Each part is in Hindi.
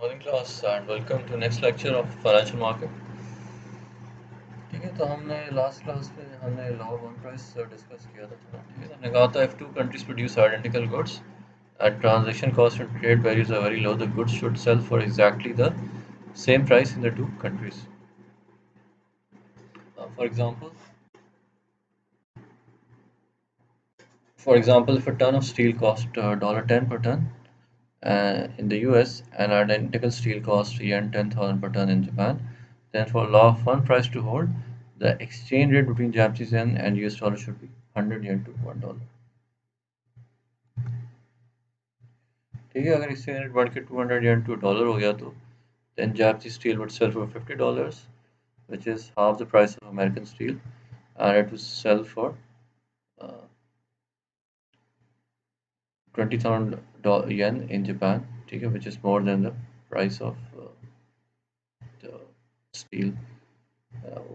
Morning class and welcome to next lecture of financial market. ठीक है, तो हमने लास्ट क्लास में हमने law of one price discuss किया था थोड़ा। ठीक है, तो हमने कहा था if two countries produce identical goods at transaction cost and trade values are very low, the goods should sell for exactly the same price in the two countries. For example, if a ton of steel cost $10 per ton in the US and identical steel costs yen 10,000 per ton in Japan, then for law of one price to hold, the exchange rate between Japanese yen and US dollar should be 100 yen to $1। ठीक है, अगर exchange rate बढ़ के 200 yen to $1 हो गया तो then Japanese steel would sell for $50, which is half the price of American steel, and it would sell for uh, 20,000 yen in Japan, ठीक है, which is more than the price of the steel uh,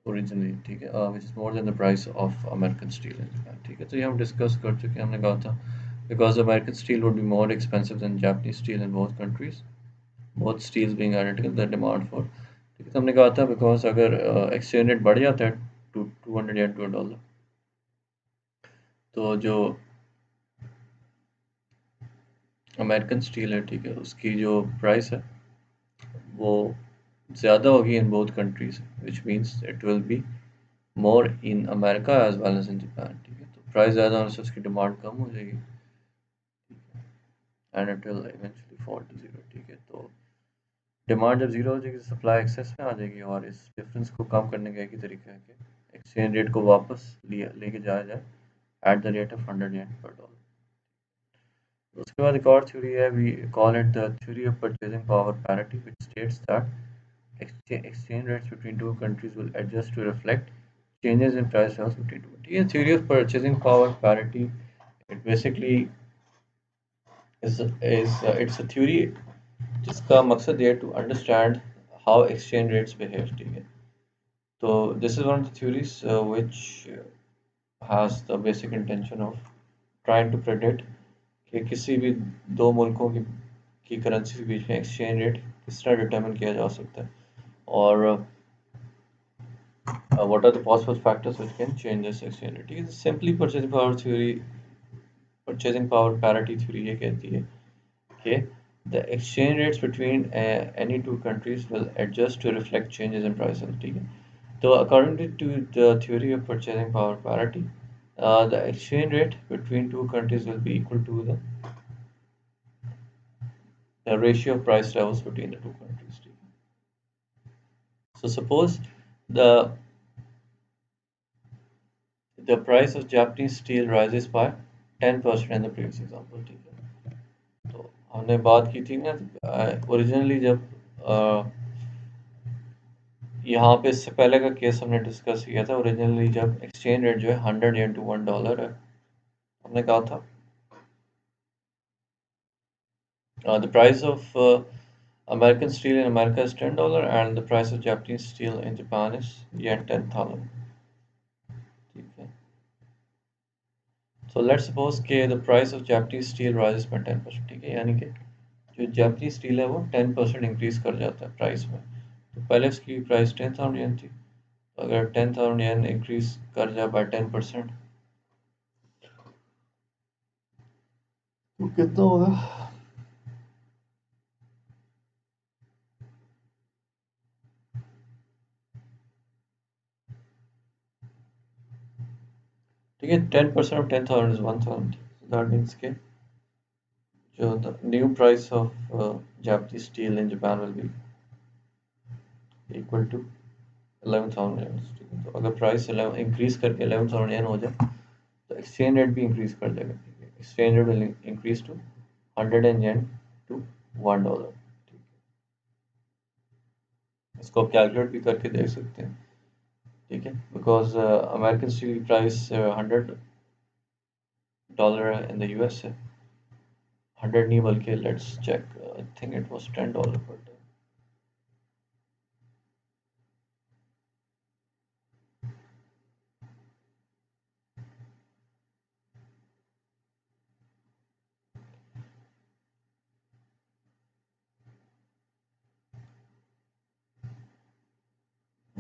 originally, ठीक है, which is more than the price of American steel in Japan। ठीक है, तो ये हम डिस्कस कर चुके हैं। हमने कहा था because American steel would be more expensive than Japanese steel in both countries, both steels being identical, the demand for, ठीक है, तो हमने कहा था because अगर exchange rate बढ़ जाता है to 200 yen to $1, तो जो अमेरिकन स्टील है, ठीक है, उसकी जो प्राइस है वो ज़्यादा होगी in both countries, which means it will be more in America as well as in Japan. ठीक है, तो प्राइस ज़्यादा होने से उसकी डिमांड कम हो जाएगी and it will eventually fall to zero. ठीक है, तो डिमांड जब ज़ीरो हो जाएगी तो सप्लाई एक्सेस में आ जाएगी, और इस डिफरेंस को कम करने का एक ही तरीका है कि एक्सचेंज रेट को वापस लेके जाया जाए at the rate of 100 yen per dollar। उसके बाद एक और थ्योरी है, we call it the theory of purchasing power parity, which states that exchange rates between two countries will adjust to reflect changes in price levels between two countries। ये theory of purchasing power parity, it basically is it's a theory जिसका मकसद ये to understand how exchange rates behave। ठीक है, तो this is one of the theories which has the basic intention of trying to predict कि किसी भी दो मुल्कों की करेंसी के बीच में एक्सचेंज रेट किस तरह डिटरमिन किया जा सकता है, और what are the possible factors which can change this exchange rate। ठीक है, simply purchasing power parity theory ये कहती है कि the exchange rates between any two countries will adjust to reflect changes in prices। ठीक है, तो according to the theory of purchasing power parity, the exchange rate between two countries will be equal to the ratio of price levels between the two countries। ठीक है, so suppose the the price of Japanese steel rises by 10% in the previous example। ठीक है, तो हमने बात की थी ना ओरिजिनली जब यहाँ पे इससे पहले का केस हमने डिस्कस किया था, ओरिजिनली जब एक्सचेंज रेट जो है 100 yen to $1 है, हमने कहा था the price of American steel in America is $10 and the price of Japanese steel in Japan is yen 10,000। ठीक है, so let's suppose कि the price of Japanese steel rises by 10%। ठीक है, यानी कि जो जापानीज स्टील है वो 10% इंक्रीज कर जाता है प्राइस में। तो पहले उसकी प्राइस 10,000 yen थी, तो अगर 10,000 yen इंक्रीज कर जाए बाय 10%, तो कितना होगा? ठीक है, 10% ऑफ 10,000 इज 1,000। दैट मीन्स के जो the new price of Japanese steel in Japan will be equal to 11,000 yen। ठीक है, तो अगर प्राइस इंक्रीज करके 11,000 yen हो जाए तो एक्सचेंज रेट भी इंक्रीज कर देगा। ठीक है, exchange rate will increase to 100 yen to $1। ठीक है, इसको आप कैलकुलेट भी करके देख सकते हैं। ठीक है, बिकॉज अमेरिकन स्टील की प्राइस $100 है, इन द यूएस है 100 नहीं बल्कि let's check, I think it was $10 per day.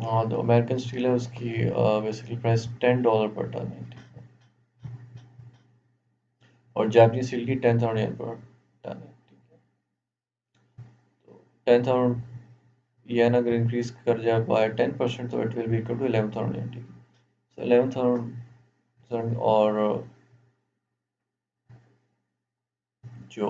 हाँ, तो अमेरिकन स्टील है उसकी बेसिकली प्राइस $10 पर टन है, ठीक है। और जापानीज स्टील की 10,000 पर टन है, ठीक है। तो 10,000 अगर इंक्रीज कर जाए बाय 10%, तो it will be equal to 11,000, ठीक है। So 11,000 और जो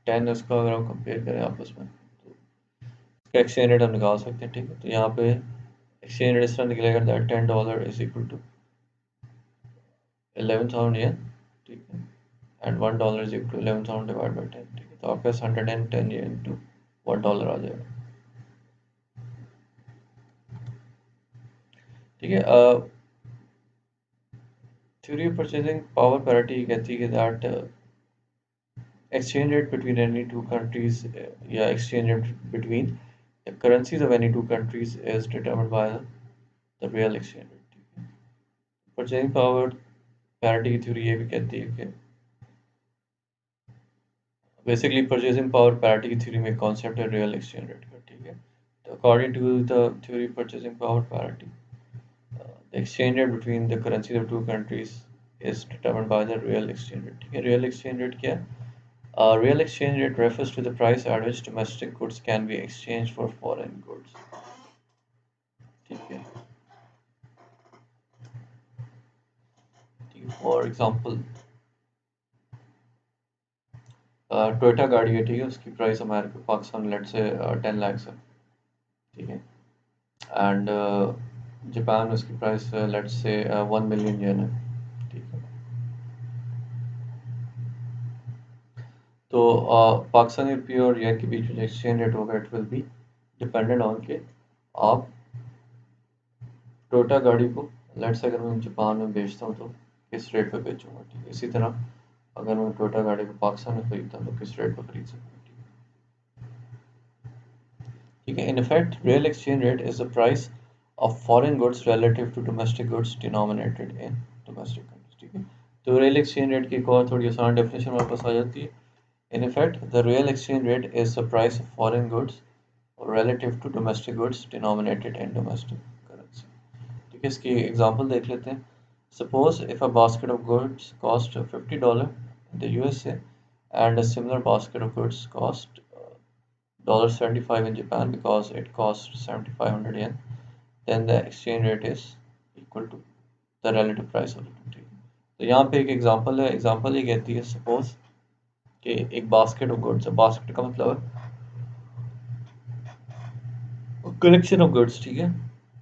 10 है उसका अगर हम कंपेयर करें आपस में, तो इसका एक्सचेंज रेट हम निकाल सकते हैं, ठीक है। तो यहाँ पे एक्सचेंज रेट इस तरह निकलेगा that $10 is equal to 11,000 yen, ठीक है। And $1 is equal to 11,000 divide by 10, ठीक है। तो आपके पास 110 yen इंटू $1 आ जाएगा, ठीक है। Theory of purchasing power parity कहती है कि that exchange rate between any two countries, yeah, exchange rate between the currencies of any two countries is determined by the real exchange rate, ठीक है। परचेजिंग पावर पैरिटी की थ्योरी ये भी कहती है कि बेसिकली परचेजिंग पावर पैरिटी की थ्योरी में कॉन्सेप्ट है रियल एक्सचेंज रेट का, ठीक है। तो according to the theory purchasing power parity, the exchange rate between the currencies of two countries is determined by the real exchange rate, ठीक है। रियल एक्सचेंज रेट क्या है? Real exchange rate refers to the price at which domestic goods can be exchanged for foreign goods, ठीक है। फॉर एग्जांपल टोयोटा गाड़ी है, ठीक है, उसकी प्राइस अमेरिका पाकिस्तान लेट से 10 लाख है, ठीक है। एंड जापान उसकी प्राइस लेट से 1 मिलियन येन है, ठीक है। तो पाकिस्तानी रुपये और येन के बीच में एक्सचेंज रेट होगा it will be dependent on के आप टोयोटा गाड़ी को लेट से अगर मैं जापान में बेचता हूँ तो किस रेट पे बेचूंगा, ठीक है। इसी तरह अगर मैं टोयोटा गाड़ी को पाकिस्तान में खरीदता हूँ तो किस रेट पर खरीद सकता हूँ, ठीक है। In effect real exchange rate is the price of foreign goods relative to domestic goods denominated in domestic countries, ठीक है। तो रियल एक्सचेंज रेट की एक और थोड़ी आसान डेफिनेशन हमारे पास आ जाती है। In effect the real exchange rate is the price of foreign goods relative to domestic goods denominated in domestic currency, ठीक है। इसकी एग्जांपल देख लेते हैं। Suppose if a basket of goods cost $50 in the USA and a similar basket of goods cost $75 in Japan because it costs 7,500 yen, then the exchange rate is equal to the relative price of the two, ठीक है। तो यहाँ पे एक एग्जांपल है, एग्जांपल ये कहती है सपोज कि एक बास्केट ऑफ गुड्स है, बास्केट का मतलब है कलेक्शन ऑफ गुड्स, ठीक है।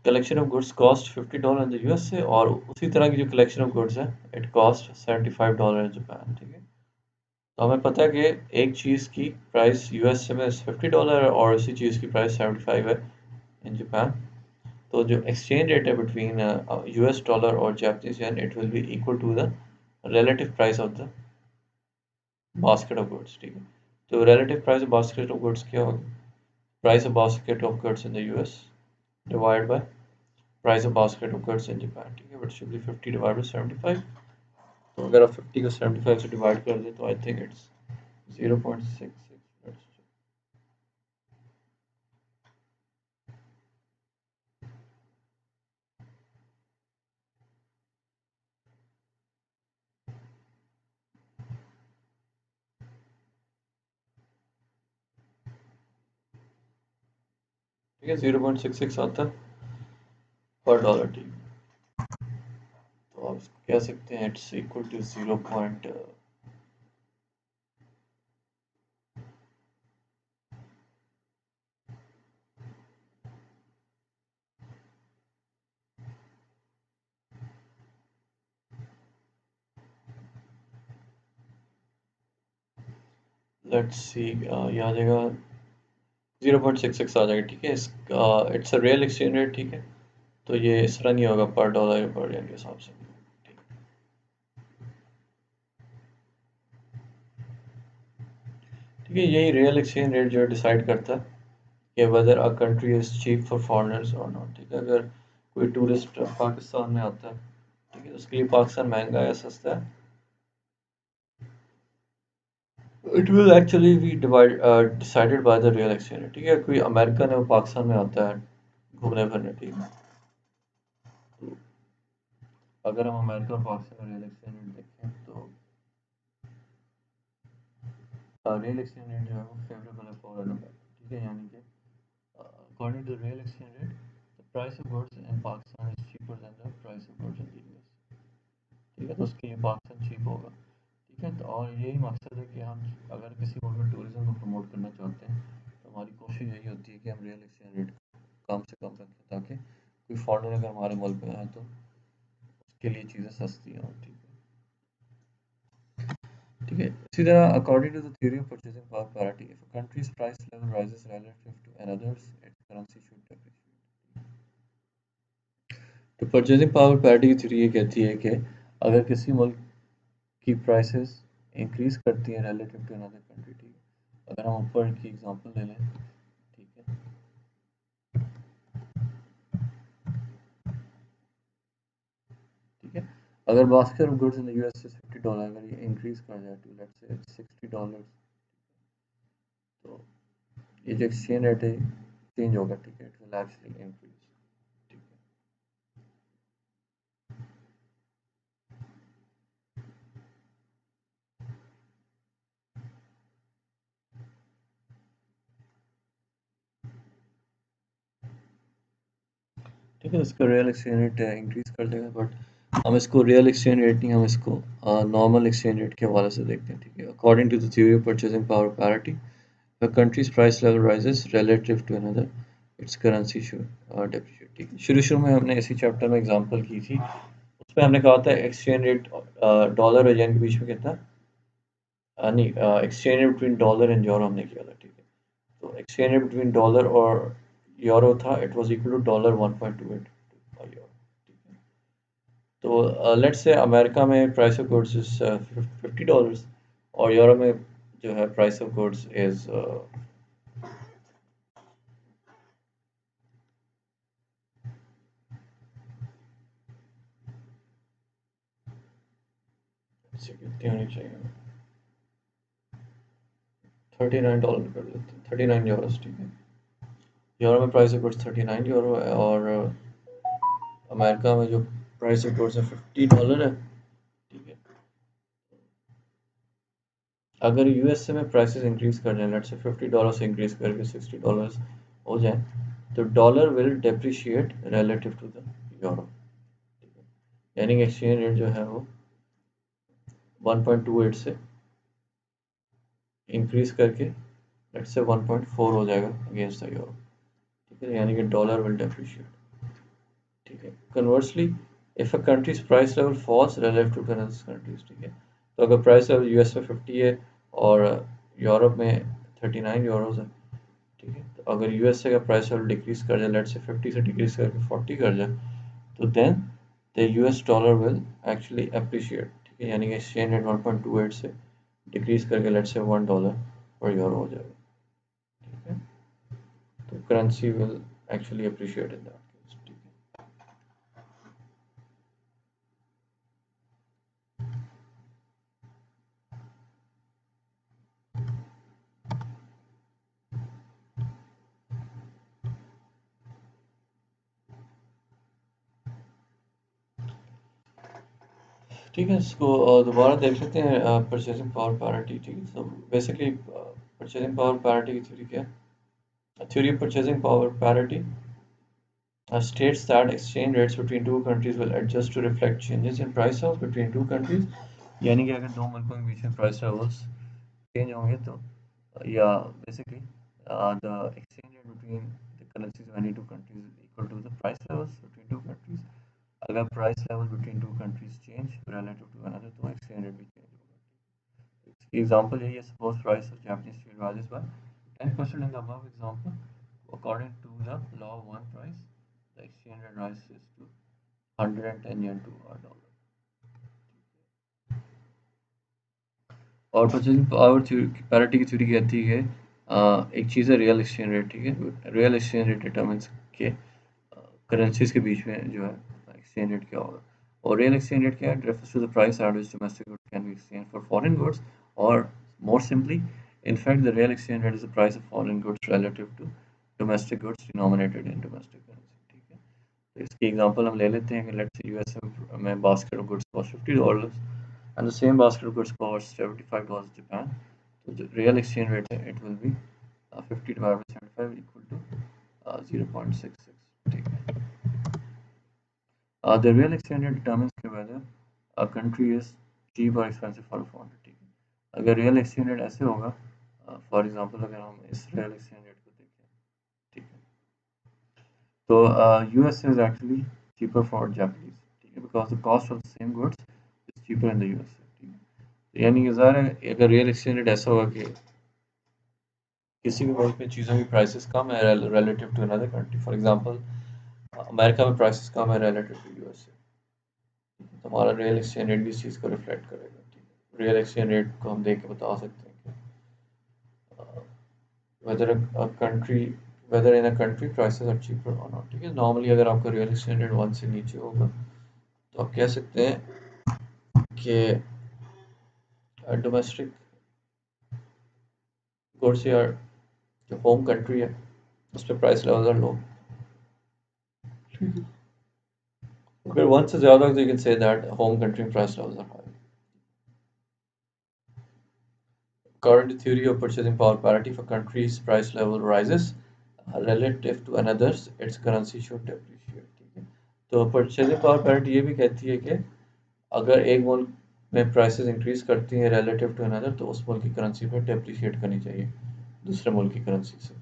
Collection of goods cost $50 in the USA और उसी तरह की जो कलेक्शन ऑफ गुड्स है इट कॉस्ट $75 इन जापान, ठीक है। तो हमें पता है कि एक चीज़ की प्राइस यूएसए में $50 है और उसी चीज़ की प्राइस 75 है इन जापान। तो जो एक्सचेंज रेट है बिटवीन यूएस डॉलर और Japanese yen it will be equal to the relative price of the basket of goods, ठीक है। तो relative price of basket of goods क्या होगी? Price of basket of goods in the US divide by price of basket of goods in Japan, ठीक है। But should be 50 divide by 75। तो अगर आप 50 को 75 से डिवाइड कर दें तो आई थिंक इट्स 0.66, ठीक है। 0.66 आता है पर डॉलर, ठीक है। तो आप इसको कह सकते हैं it's equal to 0 point let's see ये आ जाएगा 0.66 आ जाएगा, ठीक है। इस it's a real exchange rate, ठीक है। तो ये इस तरह नहीं होगा पर डॉलर या पर येन के हिसाब से, ठीक है। यही रियल एक्सचेंज रेट जो डिसाइड करता है कि whether a country is cheap for foreigners और नॉट, ठीक है। अगर कोई टूरिस्ट पाकिस्तान में आता है, ठीक है, उसके लिए पाकिस्तान महंगा या सस्ता है, it will actually be decided by the real exchange rate, ठीक है। कोई अमेरिकन है वो पाकिस्तान में आता है घूमने फिरने, ठीक है। तो अगर हम अमेरिका और पाकिस्तान का रियल एक्सचेंज रेट देखें तो रियल एक्सचेंज रेट जो है वो फेवरेबल है फॉर ठीक है, यानी कि according to the real exchange rate, the price of goods in Pakistan is cheaper than the price of goods in the US। ठीक है, तो उसके लिए पाकिस्तान चीप होगा। ठीक है, तो और यही मकसद है कि हम अगर किसी मुल्क में टूरिज्म को प्रमोट करना चाहते हैं तो हमारी कोशिश यही होती है कि हम रियल एक्सचेंज रेट कम से कम रखें, ताकि कोई फॉरेनर अगर हमारे मुल्क में आए तो उसके लिए चीज़ें सस्ती हों। ठीक है, ठीक है। इसी तरह according to the theory of purchasing power parity, if a country's price level rises relative to another's, its currency should depreciate. तो परचेजिंग पावर पैरिटी की थ्योरी ये कहती है कि अगर किसी मुल्क की प्राइसेस इंक्रीज करती हैं रिलेटिव टू अनदर कंट्री, ठीक है, अगर हम ऊपर की एग्जांपल ले लें, ठीक है, ठीक है, अगर basket of goods in the US से $50 अगर ये इंक्रीज कर जाए टू लेट्स से $60, तो ये जो एक्सचेंज रेट है चेंज होगा। ठीक है, इट विल एक्चुअली इंक्रीज। ठीक है, ठीक है, इसका रियल एक्सचेंज रेट इंक्रीज कर देगा, बट हम इसको रियल एक्सचेंज रेट नहीं, हम इसको नॉर्मल एक्सचेंज रेट के हवाले से देखते हैं। ठीक है, according to the theory of purchasing power parity, the country's price level rises relative to another, its currency should depreciate. ठीक है, शुरू शुरू में हमने इसी चैप्टर में एग्जांपल की थी, उसमें हमने कहा था एक्सचेंज रेट डॉलर और येन के बीच में कितना नहीं, exchange rate between dollar and euro हमने किया था। ठीक है, तो एक्सचेंज रेट बिटवीन डॉलर और यूरो था, it was equal to dollar 1.28 euro. ठीक है, तो लेट्स से अमेरिका में प्राइस ऑफ गुड्स इज $50 और यूरो में जो है प्राइस ऑफ गुड्स इज कितनी होनी चाहिए, $39 कर लेते हैं, 39 यूरोस। ठीक है, यूरो में प्राइस ऑफ गुड्स 39 यूरो है और अमेरिका में जो प्राइस ऑफ गुड्स है $50 है। ठीक है, अगर यूएसए में प्राइसेस इंक्रीज कर जाए, लेट्स से $50 से इंक्रीज करके $60 हो जाए, तो dollar will depreciate relative to the euro. ठीक है, यानी एक्सचेंज रेट जो है वो 1.28 से इंक्रीज करके लेट्स से 1.4 हो जाएगा अगेंस्ट द यूरो। ठीक है, यानी कि डॉलर विल डेप्रिशिएट। ठीक है, conversely if a country's price level falls relative to other countries, ठीक है, तो अगर प्राइस लेवल यूएस में 50 है और यूरोप में 39 यूरोज है, ठीक है, तो अगर यूएसए का प्राइस लेवल डिक्रीज कर जाए, लेट्स से 50 से डिक्रीज करके 40 कर जाए, तो then the US dollar will actually appreciate. ठीक है, यानी कि एक्सचेंज रेट 1.28 से डिक्रीज करके लेट्स से $1 पर यूरो हो जाएगा। ठीक है, तो currency will actually appreciate in that case. ठीक है, ठीक है, इसको दोबारा देख लेते हैं, परचेजिंग पावर पैरिटी। ठीक है, तो बेसिकली परचेजिंग पावर पैरिटी की थ्योरी क्या है? Theory of purchasing power parity states that exchange rates between two countries will adjust to reflect changes in price levels between two countries। यानी कि अगर दो मुल्कों के बीच में प्राइस लेवल्स चेंज होंगे तो या basically the exchange rate between the currencies of any two countries is equal to the price levels between two countries. अगर price level between two countries change relative to another, तो एक्सचेंज रेट भी चेंज होगा। इसकी एग्जांपल यही है, suppose price of Japanese steel rises by 10% in the above example, according to the law of one price, the exchange rate rises to 110 yen to a dollar। और परचेजिंग पावर पैरिटी की थ्योरी कहती है एक चीज़ है रियल एक्सचेंज रेट। ठीक है, रियल एक्सचेंज रेट डिटरमिन्स के करेंसीज के बीच में जो है एक्सचेंज रेट क्या होगा। और रियल एक्सचेंज रेट क्या है? Refers to the price at which domestic goods can be exchange for foreign goods, और more simply, in fact the real exchange rate is the price of foreign goods relative to domestic goods denominated in domestic currency। इसकी एग्जांपल हम ले लेते हैं कि लेट्स से यूएस में basket of goods cost $50 and the same basket of goods cost $75 Japan. तो जो रियल एक्सचेंज रेट है it will B 50 divided by 75 equal to 0.66, ठीक है। The real exchange rate determines whether a country is cheap or expensive for a foreigner, ठीक है। अगर रियल एक्सचेंज रेट ऐसे होगा, फॉर एग्जांपल अगर हम इस रियल एक्सचेंज रेट को देखें, ठीक है, तो US is actually cheaper for Japanese, ठीक है, because the cost of the same goods is cheaper in the USA, ठीक है। तो यानी कि ज़ाहिर है अगर रियल एक्सचेंज रेट ऐसा होगा कि किसी भी मुल्क में चीज़ों की प्राइसेस कम है relative to another country, for example America में प्राइसेस कम है रिलेटिव टू यूएसए, तो हमारा रियल एक्सचेंज रेट भी इस चीज़ को रिफ्लेक्ट करेगा, ठीक है। रियल एक्सचेंज रेट को हम देख के बता सकते हैं कि whether a country whether in a country prices are cheaper और नॉट, ठीक है। नॉर्मली अगर आपका रियल एक्सचेंज रेट 1 से नीचे होगा तो आप कह सकते हैं कि डोमेस्टिक गुड्स या जो होम कंट्री है उस पर प्राइस लेवल आर लो। अगर 1 से ज़्यादा तो you can say that home country price levels are high. According to theory of purchasing power parity, if a country's price level rises relative to another's, its currency should depreciate, ठीक है। तो purchasing power parity ये भी कहती है कि अगर एक मुल्क में प्राइसेस इंक्रीज करती हैं रिलेटिव टू अनदर तो उस मुल्क की करेंसी पर डेप्रिशिएट करनी चाहिए दूसरे मुल्क की करेंसी से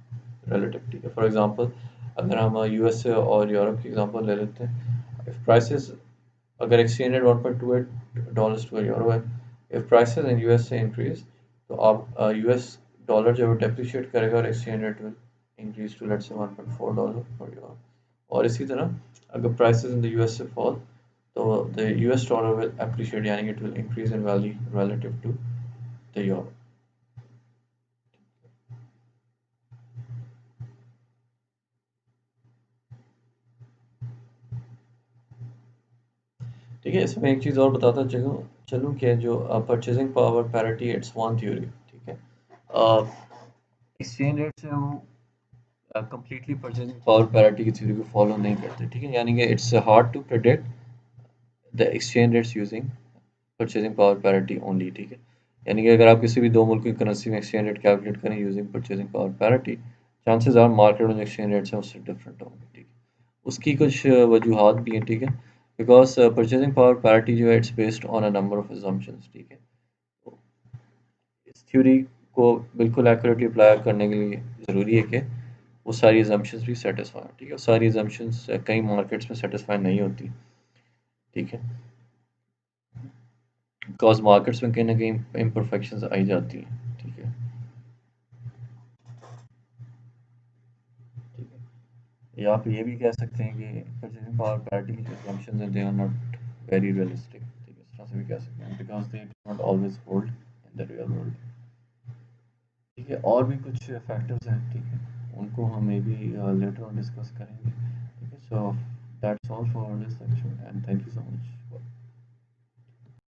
रिलेटिव, ठीक है। फॉर एग्जांपल अगर हम यूएसए और यूरोप की एग्जांपल ले लेते हैं, इफ प्राइसेस अगर एक्सचेंज रेट $1.28 टू यूरो है, if prices in USA increase तो आप यूएस डॉलर जो है डेप्रिशिएट करेगा और exchange rate will increase to let's say $1.4 पर यूरो। और इसी तरह अगर prices in the USA fall तो the US dollar will appreciate, यानी it will increase in value relative to the euro, ठीक है। इसमें एक चीज़ और बताता चलूँ कि जो purchasing power parity it's one theory, ठीक है। एक्सचेंज रेट से हम कंप्लीटली परचेजिंग पावर पैरिटी की थ्योरी को फॉलो नहीं करते, ठीक है। यानी कि it's hard to predict the exchange rates using purchasing power parity only, ठीक है। यानी कि अगर आप किसी भी दो मुल्क की करेंसी में एक्सचेंज रेट कैलकुलेट करें using purchasing power parity, chances are market में जो एक्सचेंज रेट्स हैं उससे डिफरेंट होंगे, ठीक है। उसकी कुछ वजूहात भी हैं, ठीक है। बिकॉज परचेजिंग पावर पैरिटी जो है it's based on a number of assumptions, ठीक है। तो इस थ्योरी को बिल्कुल एक्यूरेटली अप्लाई करने के लिए ज़रूरी है कि वो सारी assumptions भी सेटिस्फाई हो, ठीक है। सारी assumptions कई मार्केट्स में सेटिस्फाई नहीं होती, ठीक है, बिकॉज मार्केट्स में कहीं ना कहीं इम्परफेक्शंस आई जाती हैं, ठीक है, ठीक है। या आप ये भी कह सकते हैं कि परचेजिंग पावर पैरिटी की जो assumptions हैं they are not very realistic, ठीक है, इस तरह से भी कह सकते हैं, because they do not always hold in the real world, ठीक है। और भी कुछ फैक्टर्स हैं, ठीक है, उनको हम may be later on discuss करेंगे, ठीक है। So that's all for this lecture and thank you so much.